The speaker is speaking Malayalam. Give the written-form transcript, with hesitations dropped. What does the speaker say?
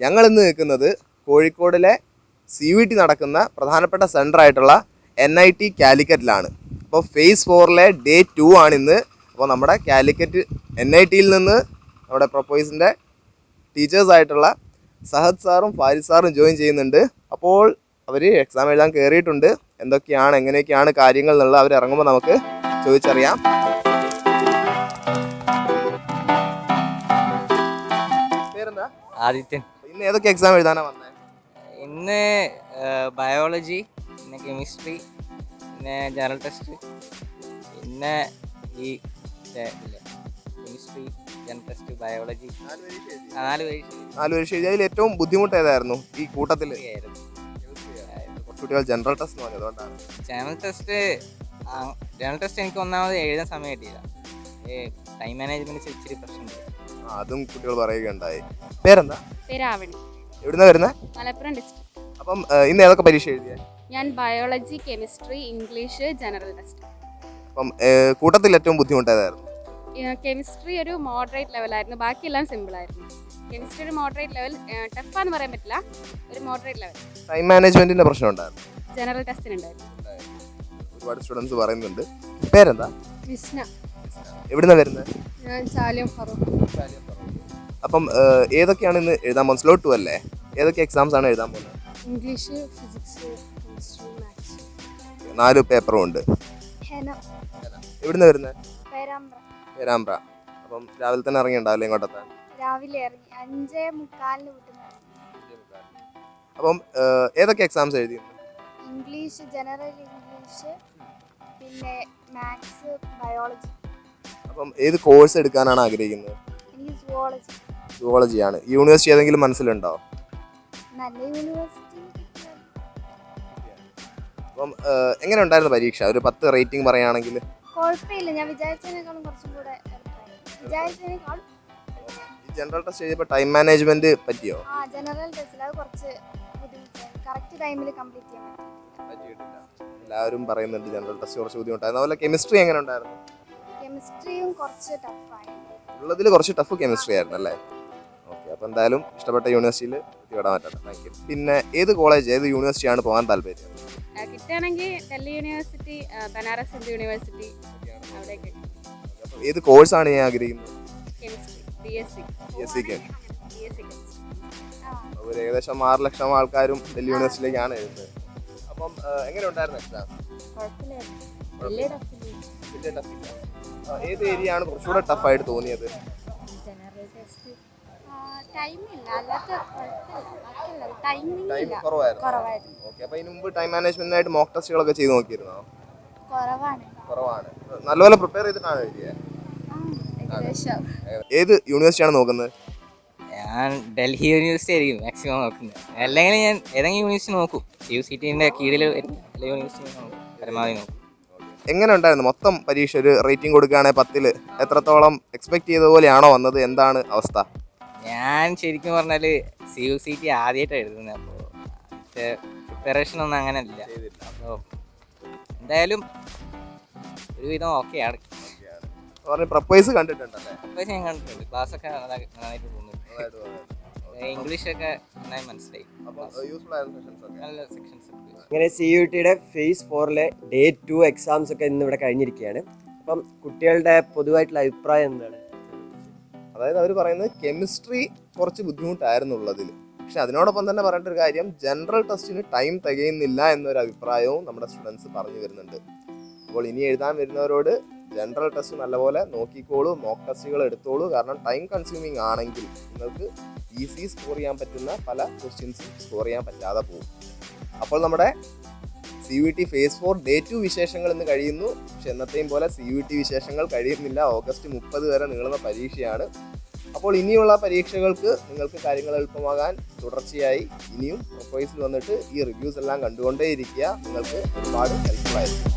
ഞങ്ങൾ ഇന്ന് നിൽക്കുന്നത് കോഴിക്കോടിലെ CUET നടക്കുന്ന പ്രധാനപ്പെട്ട സെൻറ്റർ ആയിട്ടുള്ള NIT കാലിക്കറ്റിലാണ്. അപ്പോൾ ഫേസ് 4 ഡേ 2 ആണിന്ന്. അപ്പോൾ നമ്മുടെ കാലിക്കറ്റ് NITയിൽ നിന്ന് നമ്മുടെ പ്രൊപ്പോയ്സിൻ്റെ ടീച്ചേഴ്സായിട്ടുള്ള സഹദ് സാറും ഫാരിസ് സാറും ജോയിൻ ചെയ്യുന്നുണ്ട്. അപ്പോൾ അവർ എക്സാം എഴുതാൻ കയറിയിട്ടുണ്ട്. എന്തൊക്കെയാണ് എങ്ങനെയൊക്കെയാണ് കാര്യങ്ങൾ എന്നുള്ളത് അവർ ഇറങ്ങുമ്പോൾ നമുക്ക് ചോദിച്ചറിയാം. പേരെന്താ? ആദിത്യൻ. ഇന്ന് ഏതൊക്കെ എക്സാം എഴുതാനാണ് വന്നത്? ഇന്ന് ബയോളജി, പിന്നെ കെമിസ്ട്രി, പിന്നെ ജനറൽ ടെസ്റ്റ്, പിന്നെ ഈ കെമിസ്ട്രി, ജനറൽ ടെസ്റ്റ്, ബയോളജി. 4 പരീക്ഷ എഴുതി. അതിൽ ഏറ്റവും ബുദ്ധിമുട്ട് ഏതായിരുന്നു ഈ കൂട്ടത്തിൽ? കുറച്ച് കുട്ടികൾ ജനറൽ ടെസ്റ്റ് എന്ന് പറഞ്ഞത് അതുകൊണ്ടാണ്. ജനറൽ ടെസ്റ്റ് എനിക്ക് ഒന്നാമത് എഴുതാൻ സമയം കിട്ടിയില്ല. ടൈം മാനേജ്മെന്റ് ഇച്ചിരി പ്രശ്നമുണ്ട്. അതും കുട്ടികൾ പറയുകയുണ്ടായി. പേരെന്താ? പേരാവണി. എവിടുന്നാ വരുന്നത്? മലപ്പുറം ഡിസ്ട്രിക്ട്. അപ്പം ഇന്ന് ഏതൊക്കെ പരീക്ഷ എഴുതിയാ? ഞാൻ biology, chemistry, English, general test. അപ്പം കൂട്ടത്തിൽ ഏറ്റവും ബുദ്ധിമുട്ട് ഏതായിരുന്നു? കെമിസ്ട്രി ഒരു മോഡറേറ്റ് ലെവലായിരുന്നു, ബാക്കിയെല്ലാം സിമ്പിൾ ആയിരുന്നു. കെമിസ്ട്രി ഒരു മോഡറേറ്റ് ലെവൽ, ടഫാന്ന് പറയാൻ പറ്റില്ല, ഒരു മോഡറേറ്റ് ലെവൽ. ടൈം മാനേജ്മെന്റിന്റെ പ്രശ്നം ഉണ്ടായിരുന്നു. ജനറൽ ടെസ്റ്റിനുണ്ടായിരുന്നു. ഒരുപാട് സ്റ്റുഡൻസ് പറയുന്നുണ്ട്. പേരെന്താ? വിസ്ന. എവിടുന്നാ വരുന്നത്? ഞാൻ ചാലിയം ഫറൂഖ്. അപ്പം ഏതൊക്കെയാണ് ഇന്ന് എഴുതാൻ പോകുന്നത്? സ്ലോട്ട് 2 അല്ലേ? ഏതൊക്കെ എക്സാംസ് ആണ് എഴുതാൻ പോകുന്നത്? English, physics, chemistry, maths. 4 പേപ്പറും ഉണ്ട്. എവിടുന്നാ വരുന്നത്? പേരാമ്പ്ര. അപ്പം രാവിലെ തന്നെ ഇറങ്ങിയിട്ടുണ്ടാവില്ലേ ഇങ്ങോട്ടെത്താൻ? രാവിലെ ഇറങ്ങി 5:45 അപ്പം ഏതൊക്കെ എക്സാംസ് എഴുതി? ഇംഗ്ലീഷ്, ജനറൽ ഇംഗ്ലീഷ്, പിന്നെ മാത്സ്, ബയോളജി. അപ്പം ഏത് കോഴ്സ് എടുക്കാനാണ് ആഗ്രഹിക്കുന്നത്? എനിക്ക് സുവോളജി. സുവോളജിയാണ്. യൂണിവേഴ്സിറ്റി ഏതെങ്കിലും മനസ്സിലുണ്ടോ? നല്ല യൂണിവേഴ്സിറ്റി. അപ്പം എങ്ങനെ ഉണ്ടായിരുന്നു പരീക്ഷ? ഒരു 10 റേറ്റിംഗ് പറയുകയാണെങ്കിൽ? കുഴപ്പമില്ല, ഞാൻ വിചാരിച്ചതിനേക്കാളും കുറച്ചും കൂടെ വിചാരിച്ചതിനേക്കാളും. ജനറൽ ടെസ്റ്റ് ചെയ്തപ്പോൾ ടൈം മാനേജ്മെന്റ് പറ്റിയോ? ജനറൽ ടെസ്റ്റിൽ അത് കുറച്ച് ബുദ്ധിമുട്ടായിരുന്നു. കറക്റ്റ് ടൈമിൽ കംപ്ലീറ്റ് ചെയ്യാൻ പറ്റിയിട്ടില്ല. എല്ലാവരും പറയുന്നുണ്ട് ജനറൽ ടെസ്റ്റ് കുറച്ച് ബുദ്ധിമുട്ടായിരുന്നു. അതുപോലെ കെമിസ്ട്രി എങ്ങനെ ഉണ്ടായിരുന്നു? കെമിസ്ട്രിയും കുറച്ച് ടഫായിരുന്നു. ഉള്ളതിൽ കുറച്ച് ടഫ് കെമിസ്ട്രി ആയിരുന്നു അല്ലേ? ഓക്കെ. അപ്പോൾ എന്തായാലും ഇഷ്ടപ്പെട്ട യൂണിവേഴ്സിറ്റിയിൽ എത്തിവിടാൻ പറ്റട്ടെ. Thank you. പിന്നെ ഏത് കോളേജ്, ഏത് യൂണിവേഴ്സിറ്റിയാണ് പോകാൻ താല്പര്യം? കിട്ടുകയാണെങ്കിൽ ഡൽഹി യൂണിവേഴ്സിറ്റി, ബനാറസ് ഹിന്ദു യൂണിവേഴ്സിറ്റി, അവിടെയൊക്കെ. ഏത് കോഴ്സാണ് ഞാൻ ആഗ്രഹിക്കുന്നത്? Chemistry, BSc. ഒരു ഏകദേശം 6 ലക്ഷം ആൾക്കാരും ഡൽഹി യൂണിവേഴ്സിറ്റിയിലേക്കാണ് എഴുതുന്നത്. അപ്പം എങ്ങനെ ഉണ്ടായിരുന്നു എക്സാം? ഏത് ഏരിയ ആണ് കുറച്ചുകൂടെ ടഫായിട്ട് തോന്നിയത്? ഓക്കെ. അപ്പോൾ ഇതിന് മുമ്പ് ടൈം മാനേജ്മെന്റിനായിട്ട് മോക്ക് ടെസ്റ്റുകളൊക്കെ ചെയ്ത് നോക്കിയിരുന്നോ? കുറവാണ്. നല്ലപോലെ പ്രിപ്പയർ ചെയ്തിട്ടാണ് എഴുതിയത്? ഏത് യൂണിവേഴ്സിറ്റിയാണ് നോക്കുന്നത്? ഞാൻ ഡൽഹി യൂണിവേഴ്സിറ്റി ആയിരിക്കും മാക്സിമം നോക്കുന്നത്. അല്ലെങ്കിൽ ഞാൻ ഏതെങ്കിലും യൂണിവേഴ്സിറ്റി നോക്കും. CUET കീഴിൽ യൂണിവേഴ്സിറ്റി നോക്കും, പരമാവധി നോക്കും. എങ്ങനെ ഉണ്ടായിരുന്നു മൊത്തം പരീക്ഷ? ഒരു റേറ്റിംഗ് കൊടുക്കുകയാണെങ്കിൽ 10-ൽ എത്രത്തോളം എക്സ്പെക്ട് ചെയ്ത പോലെയാണോ വന്നത്? എന്താണ് അവസ്ഥ? ഞാൻ ശരിക്കും പറഞ്ഞാൽ CUET ആദ്യമായിട്ടാണ് എഴുതുന്നത്. അപ്പോൾ പ്രിപ്പറേഷൻ ഒന്നും അങ്ങനെ ഇല്ല. അപ്പോൾ എന്തായാലും ഒരുവിധം ഓക്കെയാണ്. പ്രപ്പോയ്സ് കണ്ടിട്ടുണ്ടല്ലേ? പ്രപ്പോയ്സ് ഞാൻ കണ്ടിട്ടുണ്ട്. ക്ലാസ്സൊക്കെ നന്നായിട്ട് പോകുന്നുണ്ട്. ഇംഗ്ലീഷൊക്കെ നന്നായി മനസ്സിലായി. നല്ല സെക്ഷൻസ്. അങ്ങനെ CUETയുടെ ഫേസ് 4 ഡേ 2 എക്സാംസ് ഒക്കെ ഇന്ന് ഇവിടെ കഴിഞ്ഞിരിക്കുകയാണ്. അപ്പം കുട്ടികളുടെ പൊതുവായിട്ടുള്ള അഭിപ്രായം എന്താണ്? അതായത് അവർ പറയുന്നത് കെമിസ്ട്രി കുറച്ച് ബുദ്ധിമുട്ടായിരുന്നു ഉള്ളതിൽ. പക്ഷെ അതിനോടൊപ്പം തന്നെ പറയേണ്ട ഒരു കാര്യം, ജനറൽ ടെസ്റ്റിന് ടൈം തികയുന്നില്ല എന്നൊരു അഭിപ്രായവും നമ്മുടെ സ്റ്റുഡൻസ് പറഞ്ഞു വരുന്നുണ്ട്. അപ്പോൾ ഇനി എഴുതാൻ വരുന്നവരോട് ജനറൽ ടെസ്റ്റ് നല്ലപോലെ നോക്കിക്കോളൂ, മോക്ക് ടെസ്റ്റുകൾ എടുത്തോളൂ. കാരണം ടൈം കൺസ്യൂമിങ് ആണെങ്കിൽ നിങ്ങൾക്ക് ഈസി സ്കോർ ചെയ്യാൻ പറ്റുന്ന പല ക്വസ്റ്റ്യൻസും സ്കോർ ചെയ്യാൻ പറ്റാതെ പോകും. അപ്പോൾ നമ്മുടെ CUET ഫേസ് 4 ഡേ 2 വിശേഷങ്ങൾ ഇന്ന് കഴിയുന്നു. പക്ഷെ എന്നത്തെയും പോലെ CUET വിശേഷങ്ങൾ കഴിയുന്നില്ല. ഓഗസ്റ്റ് 30 വരെ നീളുന്ന പരീക്ഷയാണ്. അപ്പോൾ ഇനിയുള്ള പരീക്ഷകൾക്ക് നിങ്ങൾക്ക് കാര്യങ്ങൾ എളുപ്പമാകാൻ തുടർച്ചയായി ഇനിയും പ്രൊപ്പോയ്സിൽ വന്നിട്ട് ഈ റിവ്യൂസ് എല്ലാം കണ്ടുകൊണ്ടേയിരിക്കുക. നിങ്ങൾക്ക് ഒരുപാട് ഹെൽപ്ഫുൾ ആയിരിക്കും.